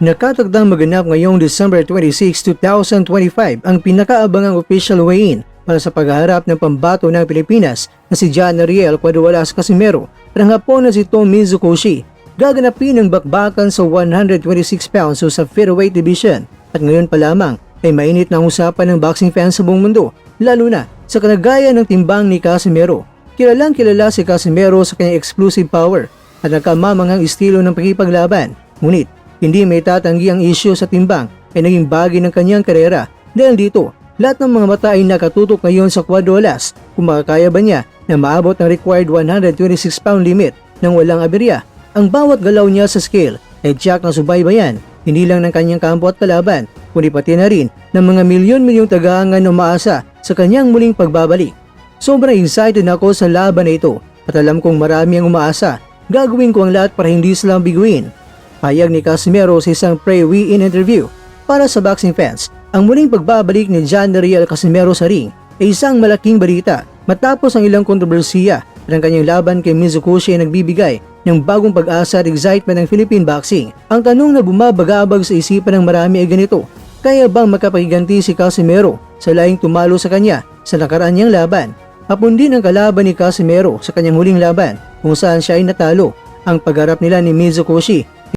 Nakatagdang maganap ngayong December 26, 2025 ang pinakaabangang official weigh-in para sa paghaharap ng pambato ng Pilipinas na si John Ariel Cuadradas Casimero at ang Hapon na si Tom Mizukoshi. Gaganapin ang bakbakan sa 126 pounds sa featherweight division at ngayon pa lamang ay mainit na ang usapan ng boxing fans sa buong mundo, lalo na sa kalagayan ng timbang ni Casimero. Kilalang kilala si Casimero sa kanyang exclusive power at nagkamamanghang estilo ng pakipaglaban, ngunit hindi may tatanggi ang isyu sa timbang ay naging bagay ng kanyang karera dahil dito, lahat ng mga mata ay nakatutok ngayon sa Cuadradas kung makakaya ba niya na maabot ng required 126 pound limit nang walang aberya. Ang bawat galaw niya sa scale ay tiyak na subaybayan, hindi lang ng kanyang kampo at kalaban, kundi pati na rin ng mga milyon-milyong tagahangan na umaasa sa kanyang muling pagbabalik. Sobrang excited ako sa laban na ito at alam kong marami ang umaasa. Gagawin ko ang lahat para hindi sila biguin. Payag ni Casimero sa isang pre-weigh-in interview para sa boxing fans. Ang muling pagbabalik ni John Ariel Casimero sa ring ay isang malaking balita matapos ang ilang kontrobersiya at ang kanyang laban kay Mizukoshi ay nagbibigay ng bagong pag-asa at excitement ng Philippine boxing. Ang tanong na bumabagabag sa isipan ng marami ay ganito: kaya bang makapagiganti si Casimero sa laing tumalo sa kanya sa nakaraan niyang laban? Hapon din ang kalaban ni Casimero sa kanyang huling laban kung saan siya ay natalo. Ang pagharap nila ni Mizukoshi